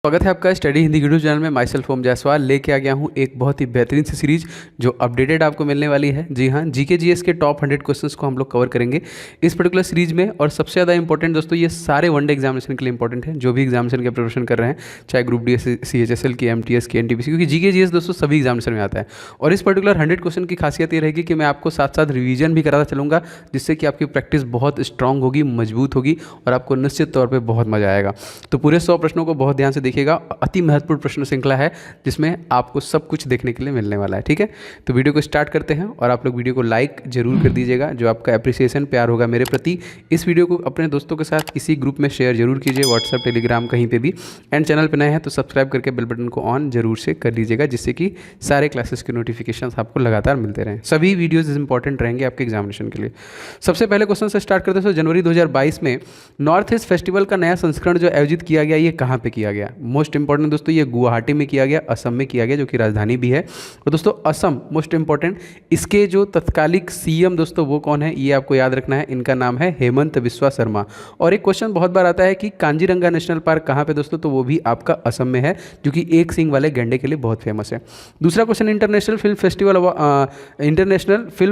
स्वागत है आपका स्टडी हिंदी यूट्यूब चैनल में। माई सेल्फ ओम जायसवाल लेके आ गया हूँ एक बहुत ही बेहतरीन सी सीरीज जो अपडेटेड आपको मिलने वाली है। जी हाँ, जीके जीएस के टॉप 100 क्वेश्चंस को हम लोग कवर करेंगे इस पर्टिकुलर सीरीज में। और सबसे ज़्यादा इंपॉर्टेंट दोस्तों, ये सारे वनडे एग्जामिनेशन के लिए इंपॉर्टेंट है, जो भी एग्जामिनेशन की प्रिपरेशन कर रहे हैं, चाहे ग्रुप डी, CHSL की, MTS की, NTPC, क्योंकि जीके जीएस दोस्तों सभी एग्जामिनेशन में आता है। और इस पर्टिकुलर 100 क्वेश्चन की खासियत ये रहेगी कि मैं आपको साथ साथ रिवीजन भी कराता चलूँगा, जिससे कि आपकी प्रैक्टिस बहुत स्ट्रांग होगी, मजबूत होगी और आपको निश्चित तौर पर बहुत मजा आएगा। तो पूरे 100 प्रश्नों को बहुत ध्यान से देखिएगा। अति महत्वपूर्ण प्रश्न श्रृंखला है जिसमें आपको सब कुछ देखने के लिए मिलने वाला है। ठीक है, तो वीडियो को स्टार्ट करते हैं और आप लोग वीडियो को लाइक जरूर कर दीजिएगा। जो आपका अप्रिसिएशन प्यार होगा मेरे प्रति, इस वीडियो को अपने दोस्तों के साथ किसी ग्रुप में शेयर जरूर कीजिए, व्हाट्सएप, टेलीग्राम, कहीं पे भी। एंड चैनल पर नए हैं तो सब्सक्राइब करके बेल बटन को ऑन जरूर से कर लीजिएगा, जिससे कि सारे क्लासेस के नोटिफिकेशन आपको लगातार मिलते रहें। सभी वीडियोज इंपॉर्टेंट रहेंगे आपके एग्जामिनेशन के लिए। सबसे पहले क्वेश्चन से स्टार्ट करते हैं। जनवरी 2022 में नॉर्थ ईस्ट फेस्टिवल का नया संस्करण जो आयोजित किया गया, ये कहाँ पे किया गया? मोस्ट इंपॉर्टेंट दोस्तों, ये गुवाहाटी में किया गया, असम में किया गया, जो कि राजधानी भी है। और दोस्तों असम मोस्ट इंपॉर्टेंट, इसके जो तत्कालिक CM दोस्तों वो कौन है, ये आपको याद रखना है। इनका नाम है हेमंत बिस्वा शर्मा। और एक क्वेश्चन बहुत बार आता है कि कांजीरंगा नेशनल पार्क कहाँ पे दोस्तों, तो वो भी आपका असम में है, जो कि एक सींग वाले गैंडे के लिए बहुत फेमस है। दूसरा question, international film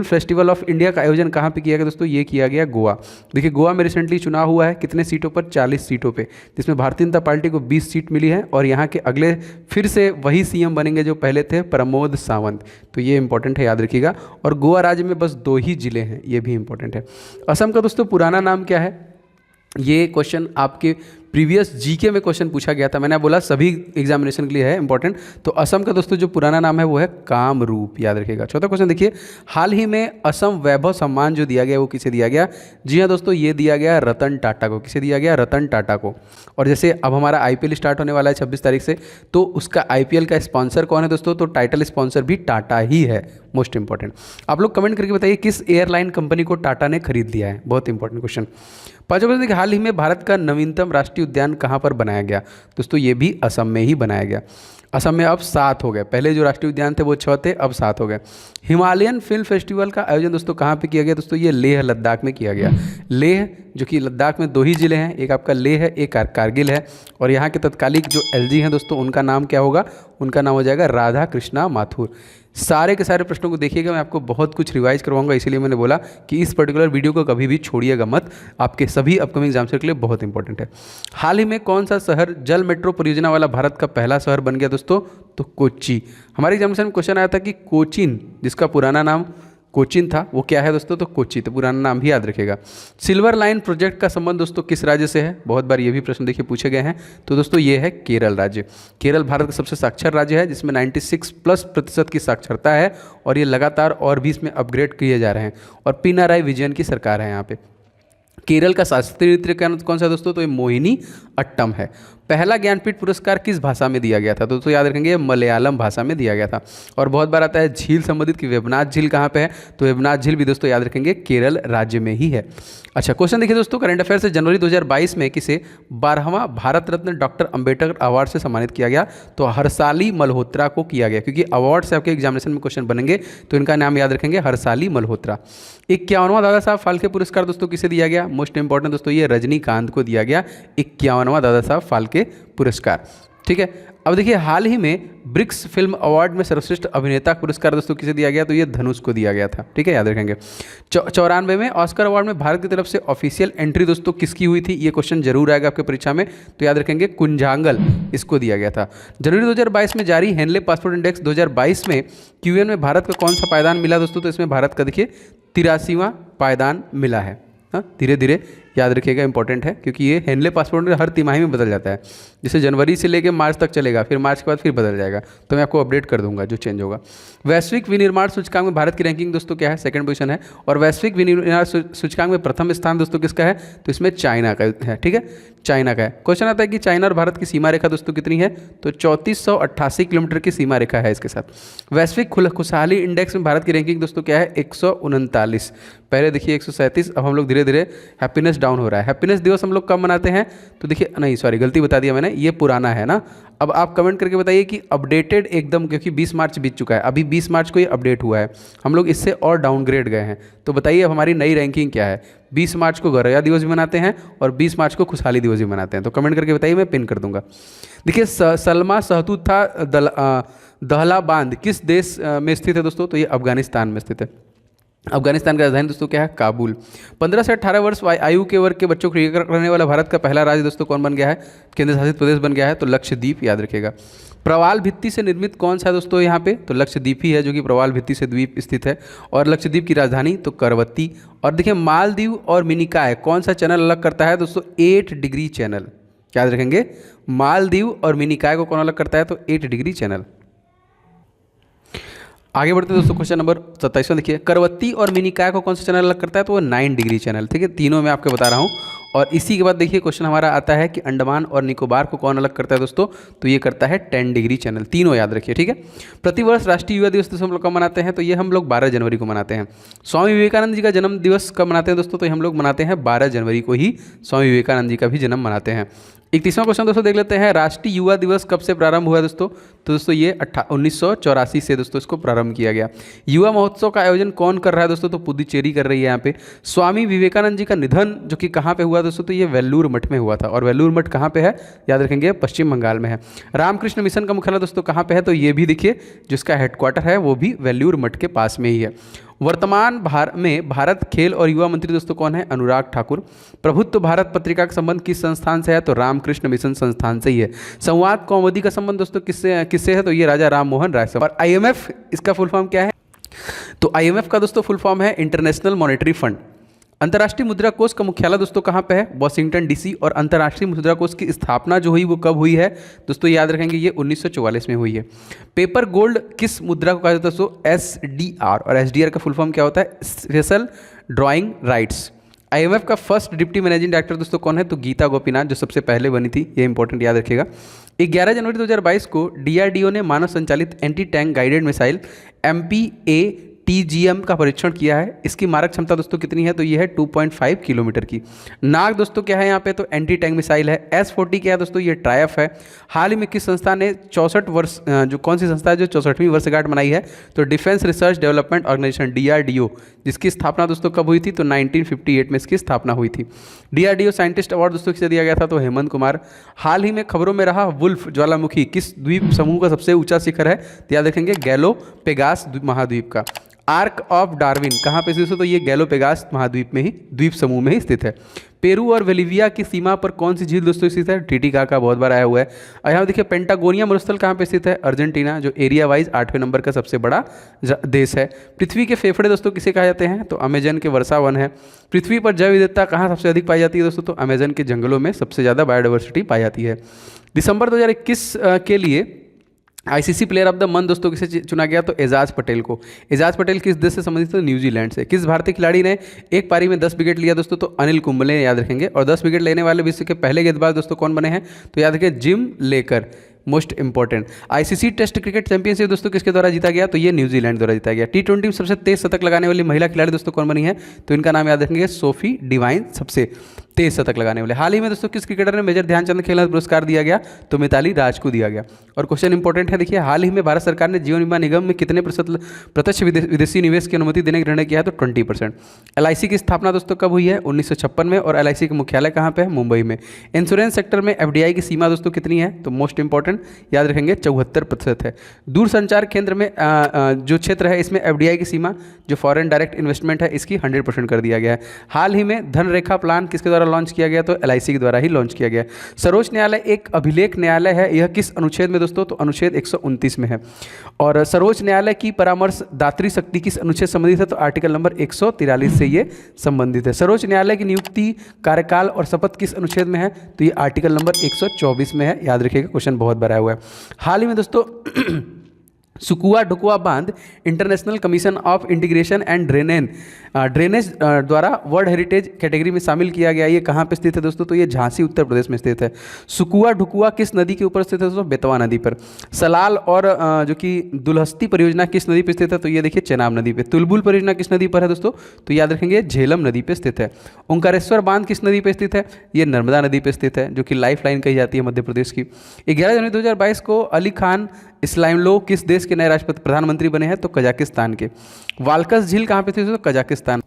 festival of India का आयोजन कहाँ पे किया गया दोस्तों? ये किया गया गोवा। देखिए गोवा में रिसेंटली चुनाव हुआ है, कितने सीटों पर? 40 सीटों पे, जिसमें भारतीय जनता पार्टी को 20 सीट मिली है। और यहाँ के अगले फिर से वही CM बनेंगे जो पहले थे, प्रमोद सावंत। तो ये इंपॉर्टेंट है, याद रखिएगा। और गोवा राज्य में बस 2 ही जिले हैं, ये भी इंपॉर्टेंट है। असम का दोस्तों पुराना नाम क्या है? ये क्वेश्चन आपके प्रीवियस जीके में क्वेश्चन पूछा गया था। मैंने बोला सभी एग्जामिनेशन के लिए है इंपॉर्टेंट। तो असम का दोस्तों जो पुराना नाम है वो है कामरूप, याद रखिएगा। चौथा क्वेश्चन देखिए, हाल ही में असम वैभव सम्मान जो दिया गया वो किसे दिया गया? जी हाँ दोस्तों, ये दिया गया रतन टाटा को। किसे दिया गया? रतन टाटा को। और जैसे अब हमारा IPL स्टार्ट होने वाला है 26 तारीख से, तो उसका IPL का स्पॉन्सर कौन है दोस्तों? तो टाइटल स्पॉन्सर भी टाटा ही है। मोस्ट इंपॉर्टेंट, आप लोग कमेंट करके बताइए किस एयरलाइन कंपनी को टाटा ने खरीद लिया है। बहुत इंपॉर्टेंट क्वेश्चन। पांचवा क्वेश्चन देखिए, हाल ही में भारत का नवीनतम राष्ट्रीय उद्यान कहाँ पर बनाया गया? दोस्तों ये भी असम में ही बनाया गया। असम में अब 7 हो गए, पहले जो राष्ट्रीय उद्यान थे वो 6 थे, अब 7 हो गए। हिमालयन फिल्म फेस्टिवल का आयोजन दोस्तों कहाँ पे किया गया? दोस्तों ये लेह लद्दाख में किया गया। लेह जो कि लद्दाख में 2 ही जिले हैं, एक आपका लेह है, एक कारगिल है। और यहाँ के तत्कालिक जो LG हैं दोस्तों, उनका नाम क्या होगा? उनका नाम हो जाएगा राधा कृष्णा माथुर। सारे के सारे प्रश्नों को देखिएगा, मैं आपको बहुत कुछ रिवाइज करवाऊंगा, इसीलिए मैंने बोला कि इस पर्टिकुलर वीडियो को कभी भी छोड़िएगा मत, आपके सभी अपकमिंग एग्जाम्स के लिए बहुत इंपॉर्टेंट है। हाल ही में कौन सा शहर जल मेट्रो परियोजना वाला भारत का पहला शहर बन गया दोस्तों? तो कोच्चि। हमारे एग्जामिनेशन में क्वेश्चन आया था कि कोचीन, जिसका पुराना नाम कोचीन था, वो क्या है दोस्तों? तो कोच्चि। तो पुराना नाम भी याद रखेगा। सिल्वर लाइन प्रोजेक्ट का संबंध दोस्तों किस राज्य से है? बहुत बार ये भी प्रश्न देखिए पूछे गए हैं। तो दोस्तों ये है केरल राज्य। केरल भारत का सबसे साक्षर राज्य है, जिसमें 96+% की साक्षरता है। और ये लगातार और भी इसमें अपग्रेड किए जा रहे हैं। और पिनाराई विजयन की सरकार है यहाँ पे। केरल का शास्त्रीय नृत्य कौन सा है दोस्तों? तो ये मोहिनी अट्टम है। पहला ज्ञानपीठ पुरस्कार किस भाषा में दिया गया था? दोस्तों याद रखेंगे, मलयालम भाषा में दिया गया था। और बहुत बार आता है झील संबंधित कि वेबनाथ झील कहाँ पे है? तो वेबनाथ झील भी दोस्तों याद रखेंगे केरल राज्य में ही है। अच्छा क्वेश्चन देखिए दोस्तों, करंट अफेयर से, जनवरी 2022 में किसे 12वां भारत रत्न डॉक्टर अंबेडकर अवार्ड से सम्मानित किया गया? तो हर्षाली मल्होत्रा को किया गया, क्योंकि अवार्ड से आपके एग्जामिनेशन में क्वेश्चन बनेंगे, तो इनका नाम याद रखेंगे, हर्षाली मल्होत्रा। 51वां दादा साहब फाल्के पुरस्कार दोस्तों किसे दिया गया? मोस्ट इंपॉर्टेंट दोस्तों, ये रजनीकांत को दिया गया 51वां दादा साहब फाल्के पुरस्कार। ठीक है, अब देखिए हाल ही में ब्रिक्स फिल्म अवार्ड में सर्वश्रेष्ठ अभिनेता पुरस्कार दोस्तों किसे दिया गया? तो ये धनुष को दिया गया था। ठीक है, याद रखेंगे। 94 में ऑस्कर अवार्ड में भारत की तरफ से ऑफिशियल एंट्री दोस्तों किसकी हुई थी? ये क्वेश्चन जरूर आएगा आपके परीक्षा में, तो याद रखेंगे कुंजांगल, इसको दिया गया था। जनवरी 2022 में जारी हेनले पासपोर्ट इंडेक्स 2022 में QN में भारत का कौन सा पायदान मिला दोस्तों? तो इसमें भारत का देखिए 83वां पायदान मिला है। धीरे धीरे याद रखिएगा, इंपॉर्टेंट है, क्योंकि ये हेनले पासपोर्ट हर तिमाही में बदल जाता है। जैसे जनवरी से लेकर मार्च तक चलेगा, फिर मार्च के बाद फिर बदल जाएगा, तो मैं आपको अपडेट कर दूंगा जो चेंज होगा। वैश्विक विनिर्माण सूचकांक में भारत की रैंकिंग दोस्तों क्या है? 2nd पोजीशन है। और वैश्विक विनिर्माण सूचकांक में प्रथम स्थान दोस्तों किसका है? तो इसमें चाइना का है। ठीक है, चाइना का है। क्वेश्चन आता है कि चाइना और भारत की सीमा रेखा दोस्तों कितनी है? तो 3488 किलोमीटर की सीमा रेखा है इसके साथ। वैश्विक खुशहाली इंडेक्स में भारत की रैंकिंग दोस्तों क्या है? 139। पहले देखिए 137, अब हम लोग धीरे धीरे हैप्पीनेस डाउन हो रहा है। हैप्पीनेस दिवस हम लोग कब मनाते हैं, तो देखिए नहीं सॉरी गलती बता दिया मैंने, ये पुराना है ना। अब आप कमेंट करके बताइए कि अपडेटेड एकदम, क्योंकि 20 मार्च बीत चुका है, अभी 20 मार्च को ये अपडेट हुआ है, हम लोग इससे और डाउनग्रेड गए हैं। तो बताइए अब हमारी नई रैंकिंग क्या है। 20 मार्च को गौरैया दिवस भी मनाते हैं और 20 मार्च को खुशहाली दिवस भी मनाते हैं। तो कमेंट करके बताइए, मैं पिन कर दूंगा। देखिए सलमा सहतूथा दहला बांध किस देश में स्थित है दोस्तों, तो ये अफगानिस्तान में स्थित है। अफगानिस्तान का राजधानी दोस्तों क्या है, काबुल। 15 से 18 वर्ष आयु के वर्ग के बच्चों को टीकाकरण करने वाला भारत का पहला राज्य दोस्तों कौन बन गया है, केंद्र शासित प्रदेश बन गया है, तो लक्षद्वीप, याद रखिएगा। प्रवाल भित्ति से निर्मित कौन सा है दोस्तों यहाँ पे, तो लक्षद्वीप ही है, जो कि प्रवाल भित्ति से द्वीप स्थित है। और लक्षद्वीप की राजधानी तो करवत्ती। और देखिए मालदीव और मिनिकॉय कौन सा चैनल अलग करता है दोस्तों, 8 डिग्री चैनल, याद रखेंगे। मालदीव और मिनिकॉय को कौन अलग करता है, तो 8 डिग्री चैनल। आगे बढ़ते हैं दोस्तों, क्वेश्चन नंबर 27वां देखिए, करवत्ती और मिनिकॉय को कौन सा चैनल अलग करता है, तो वो 9 डिग्री चैनल, ठीक है। तीनों में आपको बता रहा हूँ। और इसी के बाद देखिए क्वेश्चन हमारा आता है कि अंडमान और निकोबार को कौन अलग करता है दोस्तों, तो ये करता है 10 डिग्री चैनल। तीनों याद रखिए, ठीक है। प्रतिवर्ष राष्ट्रीय युवा दिवस दोस्तों हम लोग कब मनाते हैं, तो ये हम लोग 12 जनवरी को मनाते हैं। स्वामी विवेकानंद जी का जन्म दिवस कब मनाते हैं दोस्तों, तो हम लोग मनाते हैं 12 जनवरी को ही स्वामी विवेकानंद जी का भी जन्म मनाते हैं। 31वां क्वेश्चन दोस्तों देख लेते हैं, राष्ट्रीय युवा दिवस कब से प्रारंभ हुआ दोस्तों, तो दोस्तों ये 1984 से दोस्तों इसको प्रारंभ किया गया। युवा महोत्सव का आयोजन कौन कर रहा है दोस्तों, तो पुदुचेरी कर रही है यहाँ पे। स्वामी विवेकानंद जी का निधन जो कि कहाँ पे हुआ दोस्तों, तो ये वेल्लूर मठ में हुआ था। और वेल्लूर मठ कहाँ पे है, याद रखेंगे, पश्चिम बंगाल में है। रामकृष्ण मिशन का मुख्यालय दोस्तों कहाँ पे है, तो ये भी देखिए जिसका हेडक्वार्टर है वो भी वेल्लूर मठ के पास में ही है। वर्तमान में भारत खेल और युवा मंत्री दोस्तों कौन है, अनुराग ठाकुर। प्रभुत्व भारत पत्रिका का संबंध किस संस्थान से है, तो रामकृष्ण मिशन संस्थान से ही है। संवाद कौमुदी का संबंध दोस्तों किससे है, तो ये राजा राम मोहन राय से। और IMF इसका फुल फॉर्म क्या है, तो IMF का दोस्तों फुल फॉर्म है इंटरनेशनल मॉनेटरी फंड। अंतर्राष्ट्रीय मुद्रा कोष का मुख्यालय दोस्तों कहाँ पे है, वॉशिंगटन DC। और अंतर्राष्ट्रीय मुद्रा कोष की स्थापना जो हुई वो कब हुई है दोस्तों, याद रखेंगे ये 1944 में हुई है। पेपर गोल्ड किस मुद्रा को कहा जाता है दोस्तों, SDR। और SDR का फुल फॉर्म क्या होता है, स्पेशल ड्राइंग राइट्स। IMF का फर्स्ट डिप्टी मैनेजिंग डायरेक्टर दोस्तों कौन है, तो गीता गोपीनाथ, जो सबसे पहले बनी थी, ये इंपॉर्टेंट याद रखिएगा। 11 जनवरी 2022 को DRDO ने मानव संचालित anti tank guided missile MPATGM का परीक्षण किया है। इसकी मारक क्षमता दोस्तों कितनी है, तो ये है 2.5 किलोमीटर की। नाग दोस्तों क्या है यहाँ पे, तो एंटी टैंक मिसाइल है। S40 क्या है दोस्तों, ये ट्रायफ है। हाल ही में किस संस्था ने 64 वर्ष, जो कौन सी संस्था है जो 64वीं वर्षगांठ मनाई है, तो defence research development organisation DRDO, जिसकी स्थापना दोस्तों कब हुई थी, तो 1958 में इसकी स्थापना हुई थी। DRDO साइंटिस्ट अवार्ड दोस्तों किसे दिया गया था, तो हेमंत कुमार। हाल ही में खबरों में रहा वुल्फ ज्वालामुखी किस द्वीप समूह का सबसे ऊंचा शिखर है, तो याद रखेंगे गैलोपेगास महाद्वीप का। आर्क ऑफ डार्विन कहाँ पे स्थित है, तो ये गैलोपेगास महाद्वीप में ही, द्वीप समूह में ही स्थित है। पेरू और बोलिविया की सीमा पर कौन सी झील दोस्तों स्थित है, टिटिकाका, बहुत बार आया हुआ है। और यहाँ देखिए पेंटागोनिया मरुस्थल कहाँ पे स्थित है, अर्जेंटीना, जो एरिया वाइज 8वें नंबर का सबसे बड़ा देश है। पृथ्वी के फेफड़े दोस्तों किसे कहा जाते हैं, तो अमेजन के वर्षा वन है। पृथ्वी पर जैव विविधता कहाँ सबसे अधिक पाई जाती है दोस्तों, तो अमेजन के जंगलों में सबसे ज़्यादा बायोडाइवर्सिटी पाई जाती है। दिसंबर 2021 के लिए ICC player of the month दोस्तों किसे चुना गया, तो एजाज पटेल को। एजाज पटेल किस देश से संबंधित, तो न्यूजीलैंड से। किस भारतीय खिलाड़ी ने एक पारी में 10 विकेट लिया दोस्तों, तो अनिल कुंबले, याद रखेंगे। और 10 विकेट लेने वाले विश्व के पहले गेंदबाज दोस्तों कौन बने हैं, तो याद रखें जिम लेकर, most important. ICC test cricket championship दोस्तों किसके द्वारा जीता गया, तो ये न्यूजीलैंड द्वारा जीता गया। T20 में सबसे तेज शतक लगाने वाली महिला खिलाड़ी दोस्तों कौन बनी है, तो इनका नाम याद रखेंगे सोफी डिवाइन, सबसे तेज शतक लगाने वाले। हाल ही में दोस्तों किस क्रिकेटर ने मेजर ध्यानचंद खेल रत्न पुरस्कार दिया गया, तो मिताली राज को दिया गया। और क्वेश्चन इंपॉर्टेंट है, देखिए हाल ही में भारत सरकार ने जीवन बीमा निगम में कितने प्रतिशत प्रत्यक्ष विदेशी निवेश की अनुमति देने का निर्णय किया है, तो 20%। LIC की स्थापना दोस्तों कब हुई है, 1956 में। और LIC का मुख्यालय कहाँ पे है, मुंबई में। इंश्योरेंस सेक्टर में FDI की सीमा दोस्तों कितनी है, तो मोस्ट इंपॉर्टेंट याद रखेंगे 74% है। दूरसंचार केंद्र में जो क्षेत्र है इसमें FDI की सीमा, जो फॉरेन डायरेक्ट इन्वेस्टमेंट है, इसकी 100% कर दिया गया है। हाल ही में धन रेखा प्लान किसके द्वारा लॉन्च किया गया, तो LIC के द्वारा ही लॉन्च किया गया। सर्वोच्च न्यायालय एक अभिलेख न्यायालय है, यह किस अनुच्छेद में दोस्तों, तो अनुच्छेद 129 में है। और सर्वोच्च न्यायालय की परामर्श दात्री शक्ति किस अनुच्छेद संबंधित है, तो आर्टिकल नंबर 143 से ये संबंधित है। सर्वोच्च न्यायालय की नियुक्ति, कार्यकाल और शपथ किस अनुच्छेद में है, तो ये आर्टिकल नंबर 124 में है, याद रखिएगा, क्वेश्चन बहुत बड़ा हुआ है। हाल ही में दोस्तों सुकुआ ढुकुआ बांध international commission of integration and drainage द्वारा वर्ल्ड हेरिटेज कैटेगरी में शामिल किया गया। ये कहाँ पे स्थित है दोस्तों? तो ये झांसी उत्तर प्रदेश में स्थित है। सुकुआ ढुकुआ किस नदी के ऊपर स्थित है दोस्तों? बेतवा नदी पर। सलाल और जो कि दुलहस्ती परियोजना किस नदी पर स्थित है? तो ये देखिए चेनाब नदी पे। तुलबुल परियोजना किस नदी पर है दोस्तों? तो याद रखेंगे झेलम नदी पे स्थित है। ओंकारेश्वर बांध किस नदी पे स्थित है? ये नर्मदा नदी पे स्थित है, जो कि लाइफ लाइन कही जाती है मध्य प्रदेश की। 11 जनवरी 2022 को अली खान इस्लामलो किस देश के नए राष्ट्रपति प्रधानमंत्री बने हैं? तो कजाकिस्तान के। वाल्कस झील कहाँ पे थी दोस्तों? कजाकिस्तान।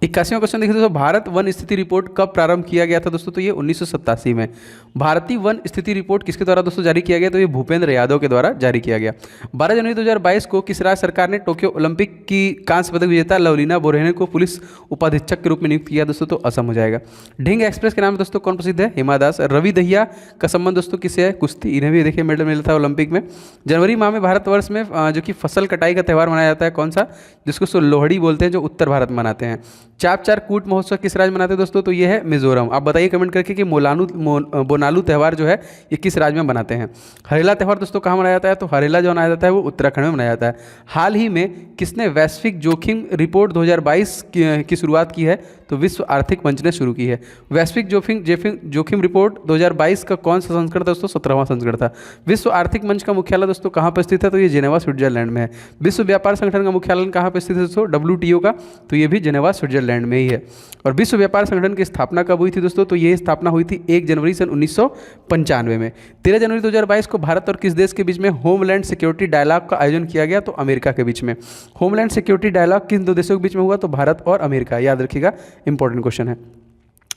81वां क्वेश्चन देखिए दोस्तों, भारत वन स्थिति रिपोर्ट कब प्रारंभ किया गया था दोस्तों? तो ये 1987 में। भारतीय वन स्थिति रिपोर्ट किसके द्वारा दोस्तों जारी किया गया? तो ये भूपेंद्र यादव के द्वारा जारी किया गया। 12 जनवरी 2022 को किस राज्य सरकार ने टोक्यो ओलंपिक की कांस्य पदक विजेता लवलीना बोरगोहेन को पुलिस उपाधीक्षक के रूप में नियुक्त किया दोस्तों? तो असम हो जाएगा। ढिंग एक्सप्रेस के नाम दोस्तों कौन प्रसिद्ध है? हिमा दास। रवि दहिया का संबंध दोस्तों किससे है? कुश्ती। इन्हें भी देखिए मेडल मिला था ओलंपिक में। जनवरी माह में भारतवर्ष में जो कि फसल कटाई का त्यौहार मनाया जाता है, कौन सा? जिसको लोहड़ी बोलते हैं, जो उत्तर भारत मनाते हैं। चाप चार कूट महोत्सव किस राज्य मनाते हैं दोस्तों? तो ये है मिजोरम। आप बताइए कमेंट करके कि बोनालू त्यौहार जो है ये किस राज्य में मनाते हैं। हरेला त्यौहार दोस्तों कहाँ मनाया जाता है? तो हरेला जो मनाया जाता है वो उत्तराखंड में मनाया जाता है। हाल ही में किसने वैश्विक जोखिम रिपोर्ट 2022 की शुरुआत की है? तो विश्व आर्थिक मंच ने शुरू की है। वैश्विक जोखिम रिपोर्ट 2022 का कौन सा संस्करण था दोस्तों? 17वां संस्करण था। विश्व आर्थिक मंच का मुख्यालय दोस्तों कहाँ पर स्थित है? तो ये जेनेवा स्विट्जरलैंड में है। विश्व व्यापार संगठन का मुख्यालय कहाँ पर स्थित है दोस्तों? WTO का। तो ये भी जेनेवा स्विट्जरलैंड में ही है। और विश्व व्यापार संगठन की स्थापना कब हुई थी दोस्तों? तो ये स्थापना हुई थी 1 जनवरी सन 1995 में। 13 जनवरी 2022 को भारत और किस देश के बीच में होमलैंड सिक्योरिटी डायलॉग का आयोजन किया गया? तो अमेरिका के बीच में। होमलैंड सिक्योरिटी डायलॉग किन दो देशों के बीच में हुआ? तो भारत और अमेरिका। याद रखिएगा, इंपॉर्टेंट क्वेश्चन है।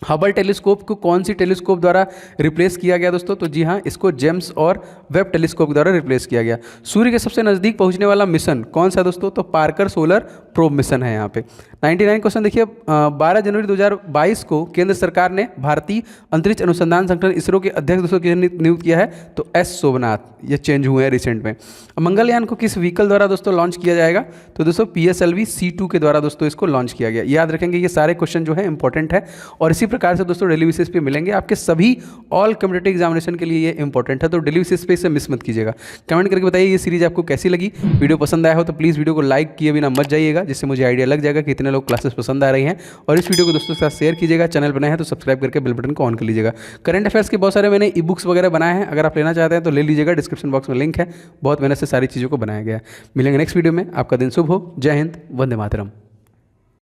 हबल टेलीस्कोप को कौन सी टेलीस्कोप द्वारा रिप्लेस किया गया दोस्तों? तो जी हाँ, इसको जेम्स और वेब टेलीस्कोप द्वारा रिप्लेस किया गया। सूर्य के सबसे नज़दीक पहुंचने वाला मिशन कौन सा दोस्तों? तो पार्कर सोलर प्रोब मिशन है यहाँ पे। 99 क्वेश्चन देखिए, 12 जनवरी 2022 को केंद्र सरकार ने भारतीय अंतरिक्ष अनुसंधान संगठन इसरो के अध्यक्ष दोस्तों किसे नियुक्त किया है? तो एस सोमनाथ। ये चेंज हुए हैं रिसेंट में। मंगलयान को किस व्हीकल द्वारा दोस्तों लॉन्च किया जाएगा? तो दोस्तों PSLV C2 के द्वारा दोस्तों इसको लॉन्च किया गया। याद रखेंगे, ये सारे क्वेश्चन जो है इंपॉर्टेंट है और इसी प्रकार से दोस्तों डेली बेसिस पे मिलेंगे आपके सभी ऑल कम्पिटिटिव एग्जामिनेशन के लिए। ये इंपॉर्टेंट है, तो डेली बेसिस पे इसे मिस मत कीजिएगा। कमेंट करके बताइए ये सीरीज आपको कैसी लगी। वीडियो पसंद आया हो तो प्लीज़ वीडियो को लाइक किए बिना मत जाइएगा, जिससे मुझे आइडिया लग जाएगा कि कितने लोग क्लासेस पसंद आ रही हैं। और इस वीडियो को दोस्तों के साथ शेयर कीजिएगा। चैनल बनाए हैं तो सब्सक्राइब करके बेल बटन को ऑन कर लीजिएगा। करंट अफेयर्स के बहुत सारे मैंने ई बुक्स वगैरह बनाए हैं, अगर आप लेना चाहते हैं तो ले लीजिएगा। डिस्क्रिप्शन बॉक्स में लिंक है, बहुत मेहनत से सारी चीज़ों को बनाया गया है। मिलेंगे नेक्स्ट वीडियो में। आपका दिन शुभ हो। जय हिंद, वंदे मातरम।